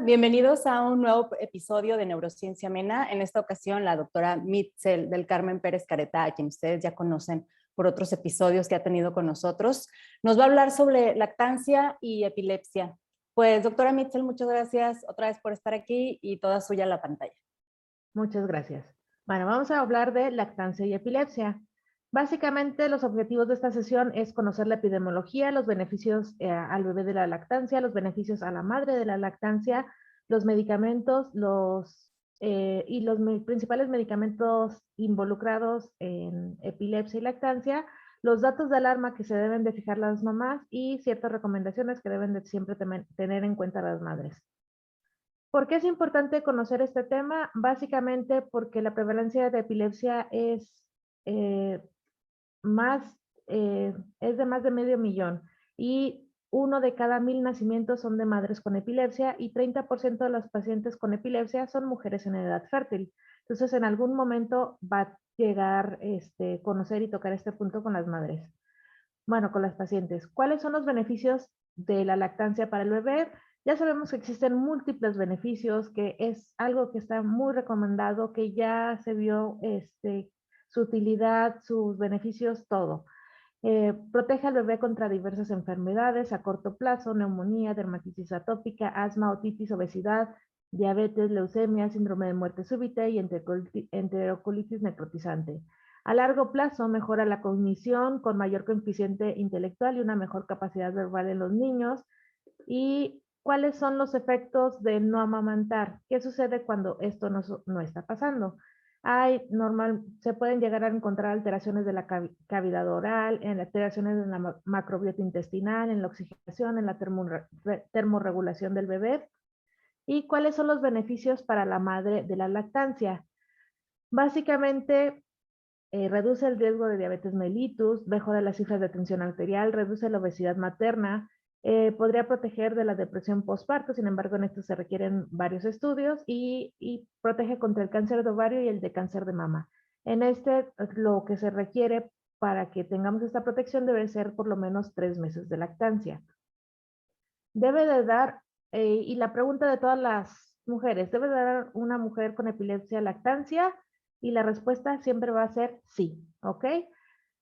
bienvenidos a un nuevo episodio de Neurociencia Amena. En esta ocasión, la doctora Mitzel del Carmen Pérez Careta, a quien ustedes ya conocen por otros episodios que ha tenido con nosotros, nos va a hablar sobre lactancia y epilepsia. Pues, doctora Mitzel, muchas gracias otra vez por estar aquí y toda suya la pantalla. Muchas gracias. Bueno, vamos a hablar de lactancia y epilepsia. Básicamente, los objetivos de esta sesión es conocer la epidemiología, los beneficios al bebé de la lactancia, los beneficios a la madre de la lactancia, los medicamentos, los principales medicamentos involucrados en epilepsia y lactancia, los datos de alarma que se deben de fijar las mamás y ciertas recomendaciones que deben de siempre tener en cuenta las madres. ¿Por qué es importante conocer este tema? Básicamente porque la prevalencia de epilepsia es de más de medio millón y 1 de cada 1000 nacimientos son de madres con epilepsia y 30% de los pacientes con epilepsia son mujeres en edad fértil. Entonces, en algún momento va a llegar conocer y tocar este punto con las madres. Bueno, con las pacientes. ¿Cuáles son los beneficios de la lactancia para el bebé? Ya sabemos que existen múltiples beneficios, que es algo que está muy recomendado, que ya se vio su utilidad, sus beneficios, todo. Protege al bebé contra diversas enfermedades a corto plazo, neumonía, dermatitis atópica, asma, otitis, obesidad, diabetes, leucemia, síndrome de muerte súbita y enterocolitis necrotizante. A largo plazo mejora la cognición con mayor coeficiente intelectual y una mejor capacidad verbal en los niños. ¿Y cuáles son los efectos de no amamantar? ¿Qué sucede cuando esto no está pasando? Se pueden llegar a encontrar alteraciones de la cavidad oral, en alteraciones en la macrobiota intestinal, en la oxigenación, en la termorregulación del bebé. ¿Y cuáles son los beneficios para la madre de la lactancia? Básicamente, reduce el riesgo de diabetes mellitus, mejora las cifras de tensión arterial, reduce la obesidad materna, podría proteger de la depresión postparto, sin embargo en esto se requieren varios estudios y protege contra el cáncer de ovario y el de cáncer de mama. En lo que se requiere para que tengamos esta protección debe ser por lo menos 3 meses de lactancia. Debe de dar, y la pregunta de todas las mujeres, ¿debe de dar una mujer con epilepsia lactancia? Y la respuesta siempre va a ser sí, ¿ok?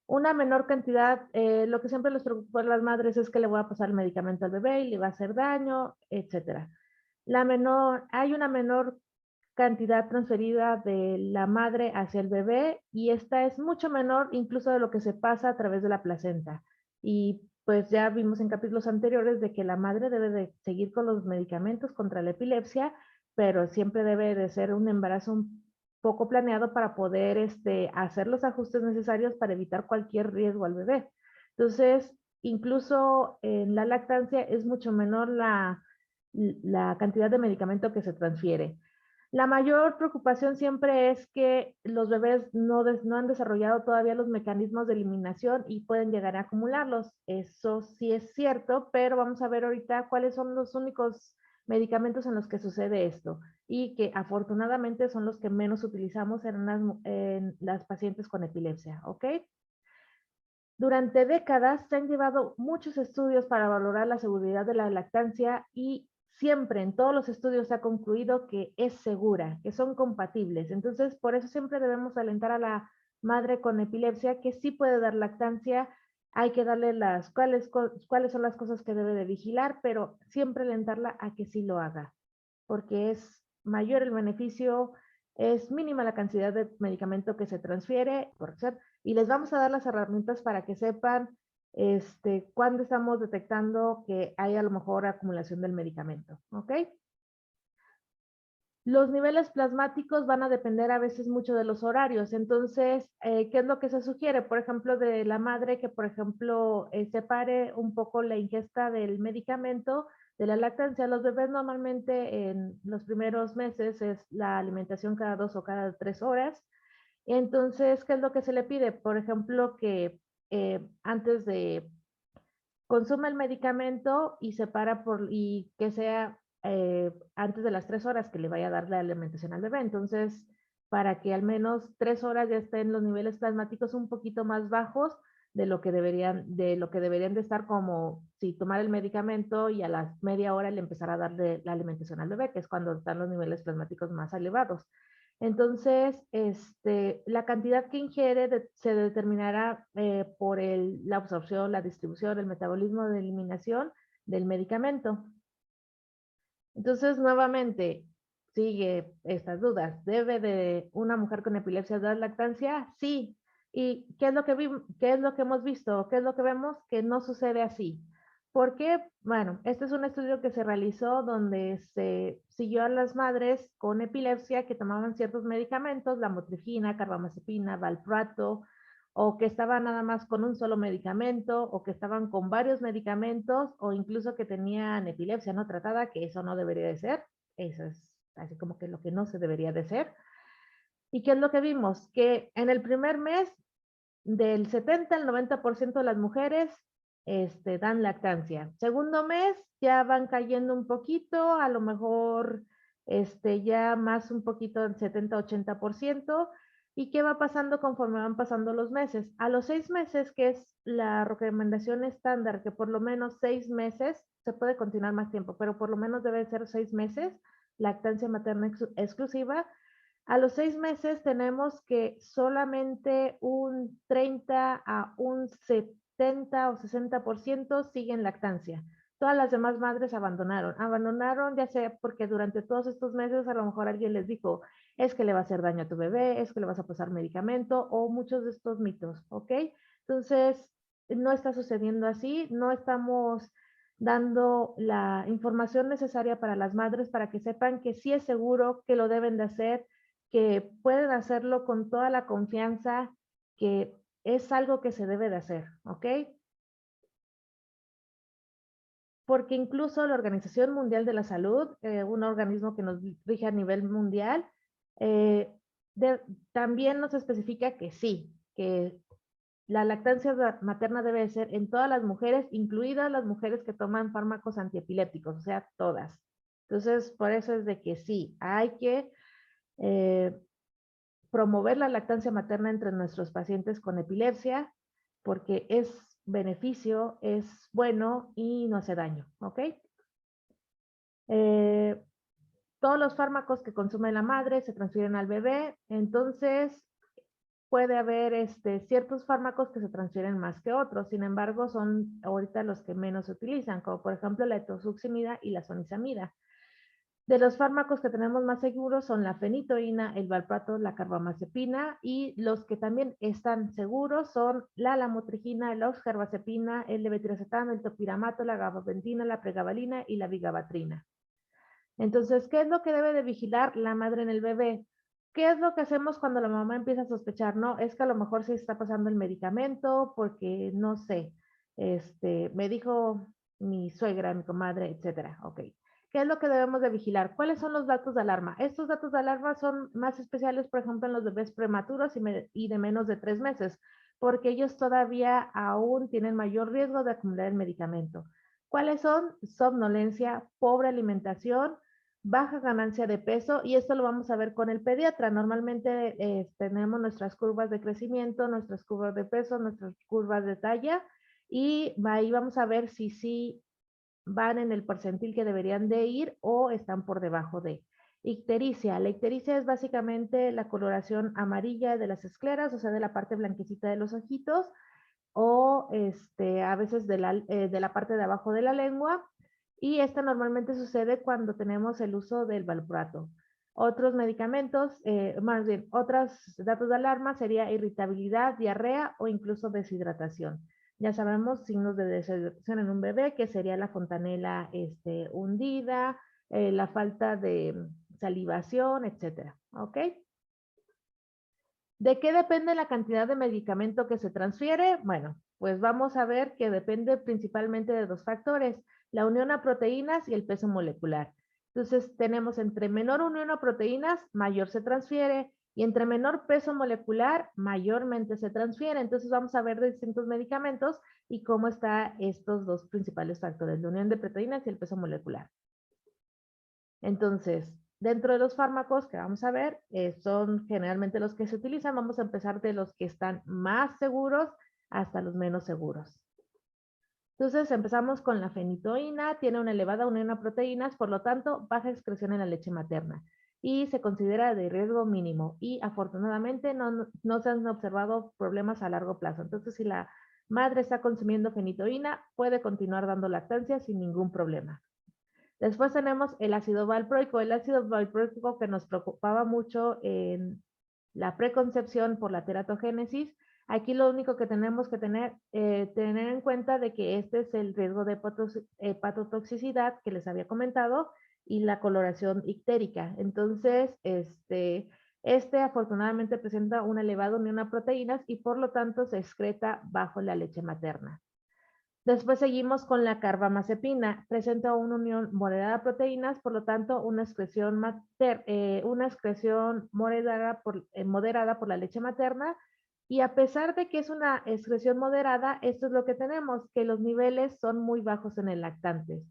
Una menor cantidad, lo que siempre les preocupa a las madres es que le voy a pasar el medicamento al bebé y le va a hacer daño, etcétera. Hay una menor cantidad transferida de la madre hacia el bebé y esta es mucho menor incluso de lo que se pasa a través de la placenta. Y pues ya vimos en capítulos anteriores de que la madre debe de seguir con los medicamentos contra la epilepsia, pero siempre debe de ser un embarazo un poco planeado para poder hacer los ajustes necesarios para evitar cualquier riesgo al bebé. Entonces, incluso en la lactancia es mucho menor la cantidad de medicamento que se transfiere. La mayor preocupación siempre es que los bebés no han desarrollado todavía los mecanismos de eliminación y pueden llegar a acumularlos. Eso sí es cierto, pero vamos a ver ahorita cuáles son los únicos medicamentos en los que sucede esto y que afortunadamente son los que menos utilizamos en las pacientes con epilepsia, ¿ok? Durante décadas se han llevado muchos estudios para valorar la seguridad de la lactancia y siempre en todos los estudios se ha concluido que es segura, que son compatibles. Entonces, por eso siempre debemos alentar a la madre con epilepsia que sí puede dar lactancia. Hay que darle cuáles son las cosas que debe de vigilar, pero siempre alentarla a que sí lo haga, porque es mayor el beneficio, es mínima la cantidad de medicamento que se transfiere, por ser, y les vamos a dar las herramientas para que sepan cuándo estamos detectando que hay a lo mejor acumulación del medicamento, ¿ok? Los niveles plasmáticos van a depender a veces mucho de los horarios. Entonces, ¿qué es lo que se sugiere? Por ejemplo, de la madre que, por ejemplo, separe un poco la ingesta del medicamento de la lactancia. Los bebés normalmente en los primeros meses es la alimentación cada 2 o cada 3 horas. Entonces, ¿qué es lo que se le pide? Por ejemplo, que antes de consuma el medicamento y y que sea antes de las 3 horas que le vaya a dar la alimentación al bebé. Entonces, para que al menos 3 horas ya estén los niveles plasmáticos un poquito más bajos de lo que deberían de estar, como si tomar el medicamento y a la media hora le empezar a darle la alimentación al bebé, que es cuando están los niveles plasmáticos más elevados. Entonces, la cantidad que ingiere se determinará por la absorción, la distribución, el metabolismo de eliminación del medicamento. Entonces, nuevamente, sigue estas dudas. ¿Debe de una mujer con epilepsia dar lactancia? Sí. ¿Y qué es lo que hemos visto? ¿Qué es lo que vemos? Que no sucede así. ¿Por qué? Bueno, este es un estudio que se realizó donde se siguió a las madres con epilepsia que tomaban ciertos medicamentos, la motrigina, carbamazepina, valproato, o que estaban nada más con un solo medicamento, o que estaban con varios medicamentos, o incluso que tenían epilepsia no tratada, que eso no debería de ser. Eso es así como que lo que no se debería de ser. ¿Y qué es lo que vimos? Que en el primer mes, del 70 al 90% de las mujeres dan lactancia. Segundo mes ya van cayendo un poquito, a lo mejor ya más un poquito del 70-80%. ¿Y qué va pasando conforme van pasando los meses? A los 6 meses, que es la recomendación estándar, que por lo menos 6 meses, se puede continuar más tiempo, pero por lo menos debe ser 6 meses, lactancia materna exclusiva. A los 6 meses tenemos que solamente un 30 a un 70 o 60% siguen lactancia. Todas las demás madres abandonaron ya sea porque durante todos estos meses a lo mejor alguien les dijo, es que le va a hacer daño a tu bebé, es que le vas a pasar medicamento, o muchos de estos mitos, ¿ok? Entonces, no está sucediendo así, no estamos dando la información necesaria para las madres para que sepan que sí es seguro, que lo deben de hacer, que pueden hacerlo con toda la confianza, que es algo que se debe de hacer, ¿ok? Porque incluso la Organización Mundial de la Salud, un organismo que nos rige a nivel mundial, eh, también nos especifica que sí, que la lactancia materna debe ser en todas las mujeres, incluidas las mujeres que toman fármacos antiepilépticos, o sea, todas. Entonces, por eso es de que sí, hay que promover la lactancia materna entre nuestros pacientes con epilepsia, porque es beneficio, es bueno y no hace daño, ¿ok? Todos los fármacos que consume la madre se transfieren al bebé, entonces puede haber ciertos fármacos que se transfieren más que otros, sin embargo son ahorita los que menos se utilizan, como por ejemplo la etosuximida y la zonisamida. De los fármacos que tenemos más seguros son la fenitoína, el valproato, la carbamazepina, y los que también están seguros son la lamotrigina, la oxcarbazepina, el levetiracetam, el topiramato, la gabapentina, la pregabalina y la vigabatrina. Entonces, ¿qué es lo que debe de vigilar la madre en el bebé? ¿Qué es lo que hacemos cuando la mamá empieza a sospechar? No, es que a lo mejor se está pasando el medicamento porque, no sé, me dijo mi suegra, mi comadre, etcétera. Ok. ¿Qué es lo que debemos de vigilar? ¿Cuáles son los datos de alarma? Estos datos de alarma son más especiales, por ejemplo, en los bebés prematuros y de menos de 3 meses, porque ellos todavía aún tienen mayor riesgo de acumular el medicamento. ¿Cuáles son? Somnolencia, pobre alimentación, baja ganancia de peso, y esto lo vamos a ver con el pediatra. Normalmente tenemos nuestras curvas de crecimiento, nuestras curvas de peso, nuestras curvas de talla, y ahí vamos a ver si sí van en el percentil que deberían de ir o están por debajo de. Ictericia. La ictericia es básicamente la coloración amarilla de las escleras, o sea, de la parte blanquecita de los ojitos, o a veces de la parte de abajo de la lengua, y esta normalmente sucede cuando tenemos el uso del valproato. Otros medicamentos, más bien, otros datos de alarma sería irritabilidad, diarrea o incluso deshidratación. Ya sabemos signos de deshidratación en un bebé, que sería la fontanela hundida, la falta de salivación, etcétera. ¿Ok? ¿De qué depende la cantidad de medicamento que se transfiere? Bueno, pues vamos a ver que depende principalmente de 2 factores, la unión a proteínas y el peso molecular. Entonces, tenemos entre menor unión a proteínas, mayor se transfiere, y entre menor peso molecular, mayormente se transfiere. Entonces, vamos a ver de distintos medicamentos y cómo están estos 2 principales factores, la unión de proteínas y el peso molecular. Entonces, dentro de los fármacos que vamos a ver, son generalmente los que se utilizan. Vamos a empezar de los que están más seguros hasta los menos seguros. Entonces empezamos con la fenitoína, tiene una elevada unión a proteínas, por lo tanto baja excreción en la leche materna y se considera de riesgo mínimo y afortunadamente no se han observado problemas a largo plazo. Entonces si la madre está consumiendo fenitoína, puede continuar dando lactancia sin ningún problema. Después tenemos el ácido valproico. El ácido valproico que nos preocupaba mucho en la preconcepción por la teratogénesis. Aquí lo único que tenemos que tener en cuenta de que este es el riesgo de hepatotoxicidad que les había comentado y la coloración ictérica. Entonces, este afortunadamente presenta una elevada unión a proteínas y por lo tanto se excreta bajo la leche materna. Después seguimos con la carbamazepina. Presenta una unión moderada a proteínas, por lo tanto, una excreción moderada por la leche materna. Y a pesar de que es una excreción moderada, esto es lo que tenemos, que los niveles son muy bajos en el lactante.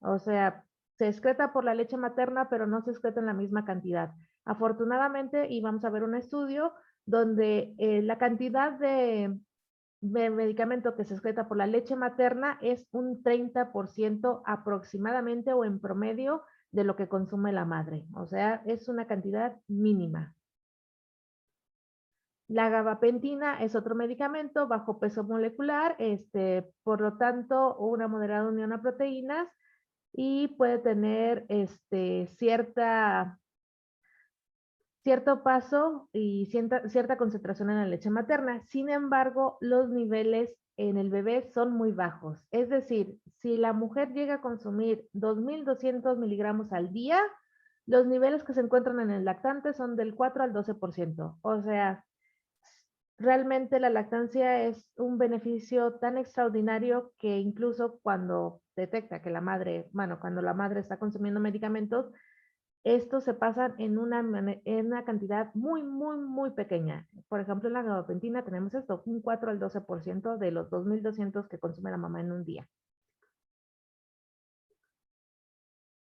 O sea, se excreta por la leche materna, pero no se excreta en la misma cantidad. Afortunadamente, y vamos a ver un estudio donde la cantidad de medicamento que se excreta por la leche materna es un 30% aproximadamente o en promedio de lo que consume la madre. O sea, es una cantidad mínima. La gabapentina es otro medicamento bajo peso molecular, por lo tanto, una moderada unión a proteínas y puede tener cierto paso y cierta concentración en la leche materna. Sin embargo, los niveles en el bebé son muy bajos. Es decir, si la mujer llega a consumir 2.200 miligramos al día, los niveles que se encuentran en el lactante son del 4 al 12%. O sea, realmente la lactancia es un beneficio tan extraordinario que incluso cuando detecta que cuando la madre está consumiendo medicamentos, estos se pasan en una cantidad muy, muy, muy pequeña. Por ejemplo, en la gabapentina tenemos esto, un 4 al 12% de los 2.200 que consume la mamá en un día.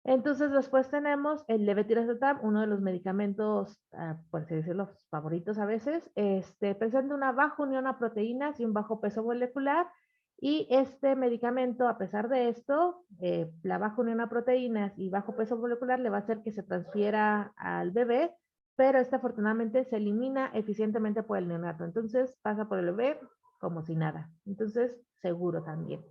Entonces, después tenemos el levetiracetam, uno de los medicamentos, por así decirlo, favoritos a veces. Presenta una baja unión a proteínas y un bajo peso molecular. Y este medicamento, a pesar de esto, la baja unión a proteínas y bajo peso molecular le va a hacer que se transfiera al bebé, pero afortunadamente se elimina eficientemente por el neonato. Entonces, pasa por el bebé como si nada. Entonces, seguro también.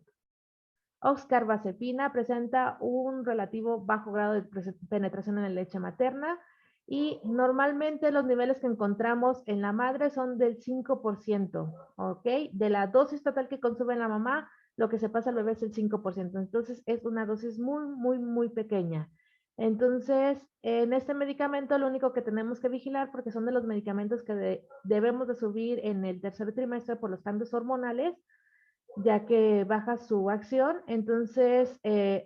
Oxcarbazepina presenta un relativo bajo grado de penetración en la leche materna y normalmente los niveles que encontramos en la madre son del 5%, ¿ok? De la dosis total que consume la mamá, lo que se pasa al bebé es el 5%. Entonces es una dosis muy, muy, muy pequeña. Entonces, en este medicamento lo único que tenemos que vigilar, porque son de los medicamentos que debemos de subir en el tercer trimestre por los cambios hormonales, ya que baja su acción. Entonces,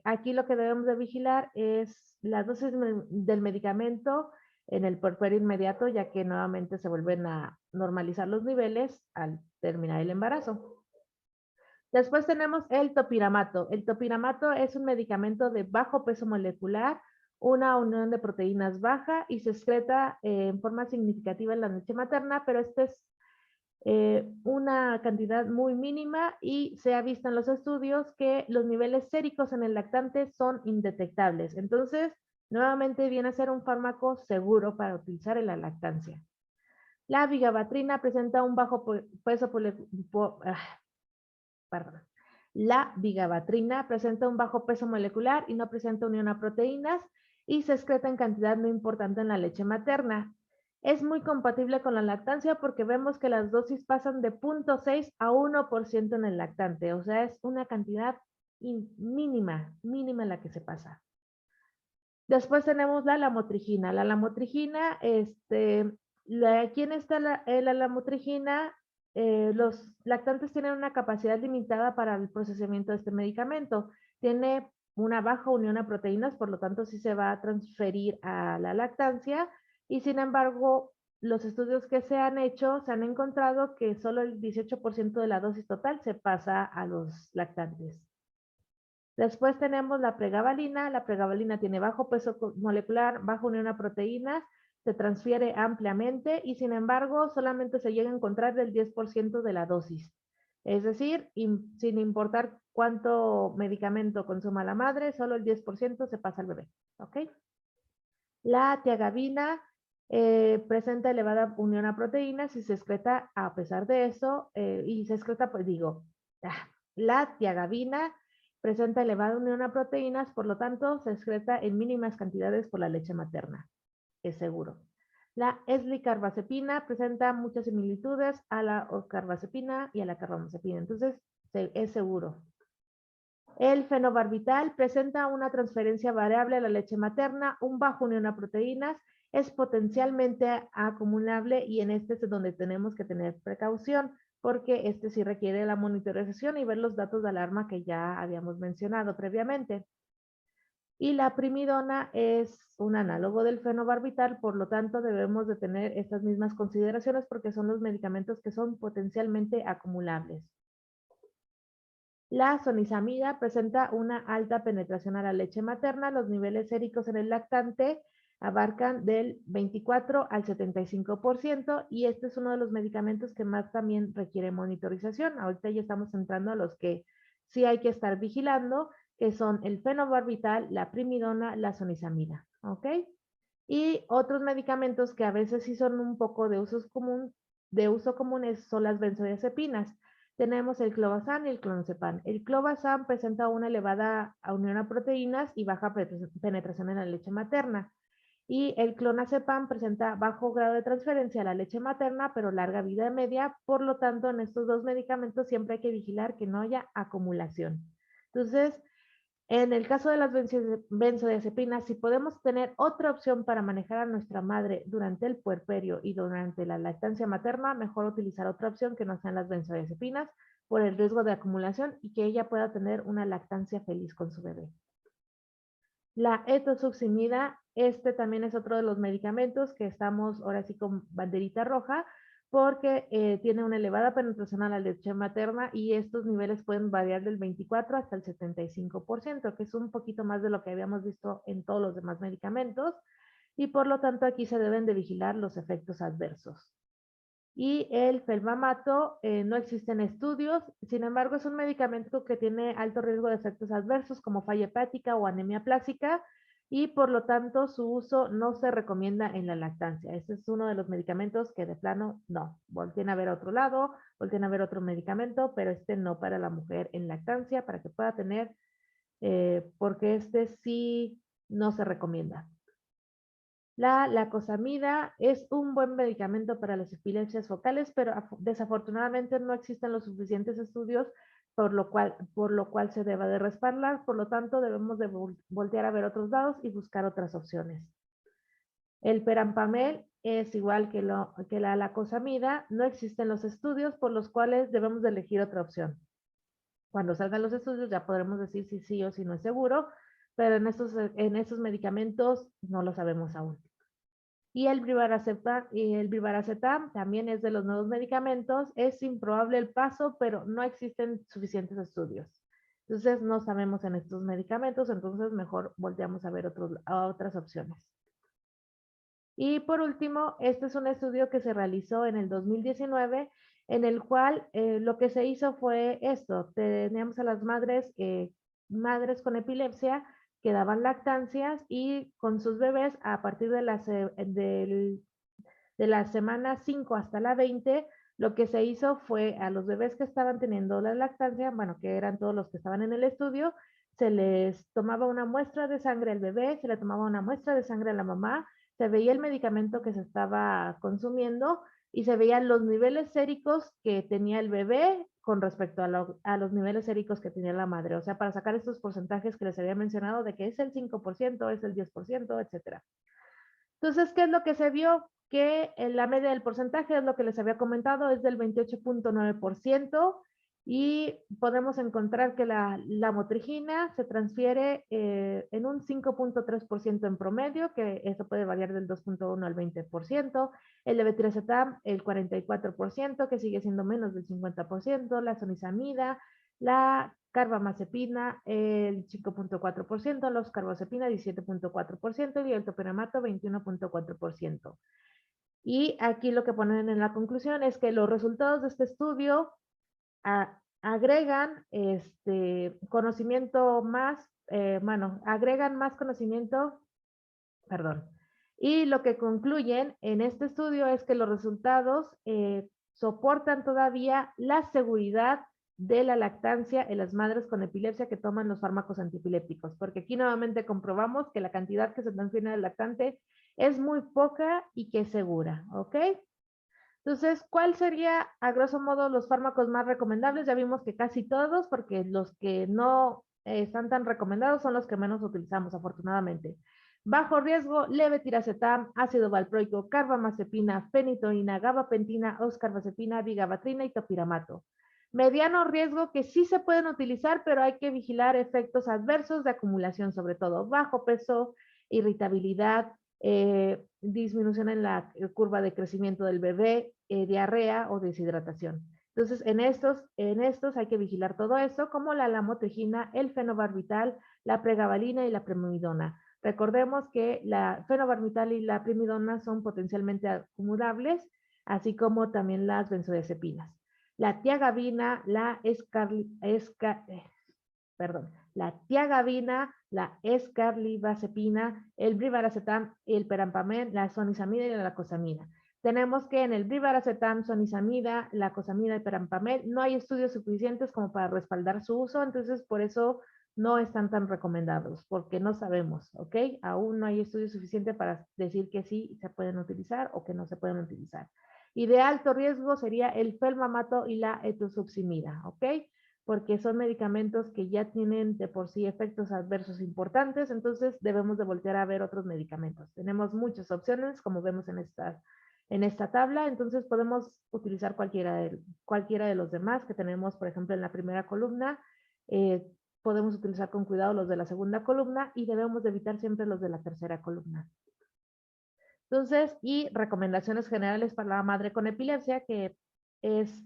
aquí lo que debemos de vigilar es la dosis del medicamento en el puerperio inmediato, ya que nuevamente se vuelven a normalizar los niveles al terminar el embarazo. Después tenemos el topiramato. El topiramato es un medicamento de bajo peso molecular, una unión de proteínas baja y se excreta en forma significativa en la leche materna, pero este es una cantidad muy mínima y se ha visto en los estudios que los niveles séricos en el lactante son indetectables. Entonces, nuevamente viene a ser un fármaco seguro para utilizar en la lactancia. La vigabatrina presenta un bajo peso La vigabatrina presenta un bajo peso molecular y no presenta unión a proteínas y se excreta en cantidad no importante en la leche materna. Es muy compatible con la lactancia porque vemos que las dosis pasan de 0.6 a 1% en el lactante. O sea, es una cantidad mínima la que se pasa. Después tenemos la lamotrigina. La lamotrigina, ¿quién está la lamotrigina? Los lactantes tienen una capacidad limitada para el procesamiento de este medicamento. Tiene una baja unión a proteínas, por lo tanto sí se va a transferir a la lactancia y sin embargo los estudios que se han hecho se han encontrado que solo el 18% de la dosis total se pasa a los lactantes. Después tenemos la pregabalina. La pregabalina tiene bajo peso molecular, baja unión a proteínas, se transfiere ampliamente y sin embargo solamente se llega a encontrar el 10% de la dosis. Es decir, sin importar cuánto medicamento consuma la madre, solo el 10% se pasa al bebé. ¿Ok? La tiagabina presenta elevada unión a proteínas y se excreta a pesar de eso, y se excreta, pues digo, la tiagabina presenta elevada unión a proteínas, por lo tanto, se excreta en mínimas cantidades por la leche materna, es seguro. La eslicarbazepina presenta muchas similitudes a la carbazepina y a la carbamazepina, entonces es seguro. El fenobarbital presenta una transferencia variable a la leche materna, un bajo unión a proteínas, es potencialmente acumulable y en este es donde tenemos que tener precaución porque este sí requiere la monitorización y ver los datos de alarma que ya habíamos mencionado previamente. Y la primidona es un análogo del fenobarbital, por lo tanto debemos de tener estas mismas consideraciones porque son los medicamentos que son potencialmente acumulables. La sonizamida presenta una alta penetración a la leche materna. Los niveles séricos en el lactante abarcan del 24 al 75% y este es uno de los medicamentos que más también requiere monitorización. Ahorita ya estamos entrando a los que sí hay que estar vigilando, que son el fenobarbital, la primidona, la sonizamida. ¿Ok? Y otros medicamentos que a veces sí son un poco de uso común son las benzodiazepinas. Tenemos el clobazam y el clonazepam. El clobazam presenta una elevada unión a proteínas y baja penetración en la leche materna. Y el clonazepam presenta bajo grado de transferencia a la leche materna, pero larga vida media. Por lo tanto, en estos dos medicamentos siempre hay que vigilar que no haya acumulación. Entonces, en el caso de las benzodiazepinas, si podemos tener otra opción para manejar a nuestra madre durante el puerperio y durante la lactancia materna, mejor utilizar otra opción que no sean las benzodiazepinas por el riesgo de acumulación y que ella pueda tener una lactancia feliz con su bebé. La etosuximida, este también es otro de los medicamentos que estamos ahora sí con banderita roja, porque tiene una elevada penetración a la leche materna y estos niveles pueden variar del 24 hasta el 75%, que es un poquito más de lo que habíamos visto en todos los demás medicamentos, y por lo tanto aquí se deben de vigilar los efectos adversos. Y el felbamato no existen estudios, sin embargo es un medicamento que tiene alto riesgo de efectos adversos como falla hepática o anemia plástica y por lo tanto su uso no se recomienda en la lactancia. Este es uno de los medicamentos que de plano no, volteen a ver a otro lado, volteen a ver otro medicamento, pero este no para la mujer en lactancia para que pueda tener, porque este sí no se recomienda. La lacosamida es un buen medicamento para las epilepsias focales, pero desafortunadamente no existen los suficientes estudios por lo cual se deba de respaldar, por lo tanto debemos de voltear a ver otros lados y buscar otras opciones. El perampamel es igual que la lacosamida, no existen los estudios por los cuales debemos de elegir otra opción. Cuando salgan los estudios ya podremos decir si sí o si no es seguro, pero en estos medicamentos no lo sabemos aún. Y el brivaracetam también es de los nuevos medicamentos. Es improbable el paso, pero no existen suficientes estudios. Entonces no sabemos en estos medicamentos, entonces mejor volteamos a ver otras opciones. Y por último, este es un estudio que se realizó en el 2019, en el cual lo que se hizo fue esto. Teníamos a las madres con epilepsia que daban lactancias y con sus bebés a partir de la semana 5 hasta la 20, lo que se hizo fue a los bebés que estaban teniendo la lactancia, bueno, que eran todos los que estaban en el estudio, se les tomaba una muestra de sangre al bebé, se le tomaba una muestra de sangre a la mamá, se veía el medicamento que se estaba consumiendo y se veían los niveles séricos que tenía el bebé con respecto a los niveles séricos que tenía la madre. O sea, para sacar estos porcentajes que les había mencionado de que es el 5%, es el 10%, etcétera. Entonces, ¿qué es lo que se vio? Que la media del porcentaje es lo que les había comentado, es del 28.9% y podemos encontrar que la motrigina se transfiere en un 5.3% en promedio, que eso puede variar del 2.1 al 20%, el levetiracetam el 44%, que sigue siendo menos del 50%, la sonizamida, la carbamazepina el 5.4%, los carbazepina 17.4% y el topiramato 21.4%. Y aquí lo que ponen en la conclusión es que los resultados de este estudio agregan conocimiento más, agregan más conocimiento, perdón. Y lo que concluyen en este estudio es que los resultados soportan todavía la seguridad de la lactancia en las madres con epilepsia que toman los fármacos antiepilépticos, porque aquí nuevamente comprobamos que la cantidad que se transfiere al lactante es muy poca y que es segura, ¿ok? Entonces, ¿cuál sería a grosso modo los fármacos más recomendables? Ya vimos que casi todos, porque los que no están tan recomendados son los que menos utilizamos, afortunadamente. Bajo riesgo, levetiracetam, ácido valproico, carbamazepina, fenitoína, gabapentina, oscarbazepina, vigabatrina y topiramato. Mediano riesgo que sí se pueden utilizar, pero hay que vigilar efectos adversos de acumulación, sobre todo bajo peso, irritabilidad, disminución en la curva de crecimiento del bebé, diarrea o deshidratación. Entonces, en estos hay que vigilar todo esto, como la lamotrigina, el fenobarbital, la pregabalina y la primidona. Recordemos que la fenobarbital y la primidona son potencialmente acumulables, así como también las benzodiazepinas. La tiagabina, la escarlibazepina, el brivaracetam, el perampanel, la sonisamida y la lacosamida. Tenemos que en el brivaracetam, sonisamida, lacosamida y perampanel no hay estudios suficientes como para respaldar su uso, entonces por eso no están tan recomendados, porque no sabemos, ¿ok? Aún no hay estudios suficientes para decir que sí se pueden utilizar o que no se pueden utilizar. Y de alto riesgo sería el felmamato y la etosuximida, ¿ok? Porque son medicamentos que ya tienen de por sí efectos adversos importantes, entonces debemos de voltear a ver otros medicamentos. Tenemos muchas opciones, como vemos en esta tabla, entonces podemos utilizar cualquiera de los demás que tenemos, por ejemplo, en la primera columna. Podemos utilizar con cuidado los de la segunda columna y debemos de evitar siempre los de la tercera columna. Entonces, y recomendaciones generales para la madre con epilepsia, que es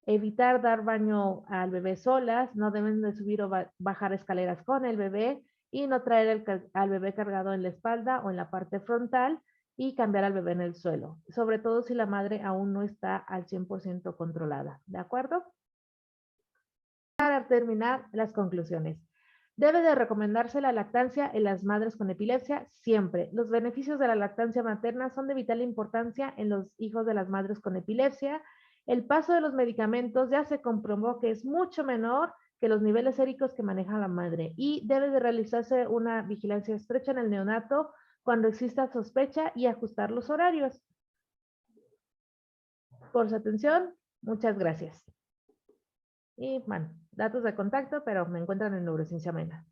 evitar dar baño al bebé solas, no deben de subir o bajar escaleras con el bebé y no traer al bebé cargado en la espalda o en la parte frontal y cambiar al bebé en el suelo, sobre todo si la madre aún no está al 100% controlada, ¿de acuerdo? Para terminar, las conclusiones. Debe de recomendarse la lactancia en las madres con epilepsia siempre. Los beneficios de la lactancia materna son de vital importancia en los hijos de las madres con epilepsia. El paso de los medicamentos ya se comprobó que es mucho menor que los niveles séricos que maneja la madre y debe de realizarse una vigilancia estrecha en el neonato cuando exista sospecha y ajustar los horarios. Por su atención, muchas gracias. Y bueno, datos de contacto, pero me encuentran en Neurociencia Mena.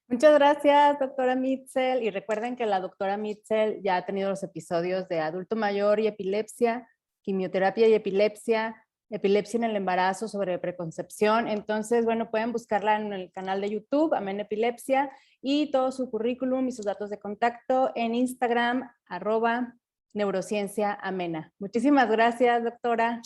Muchas gracias, doctora Mitzel. Y recuerden que la doctora Mitzel ya ha tenido los episodios de adulto mayor y epilepsia, quimioterapia y epilepsia en el embarazo, sobre preconcepción. Entonces, bueno, pueden buscarla en el canal de YouTube, Amena Epilepsia, y todo su currículum y sus datos de contacto en Instagram, @neurocienciaamena. Muchísimas gracias, doctora.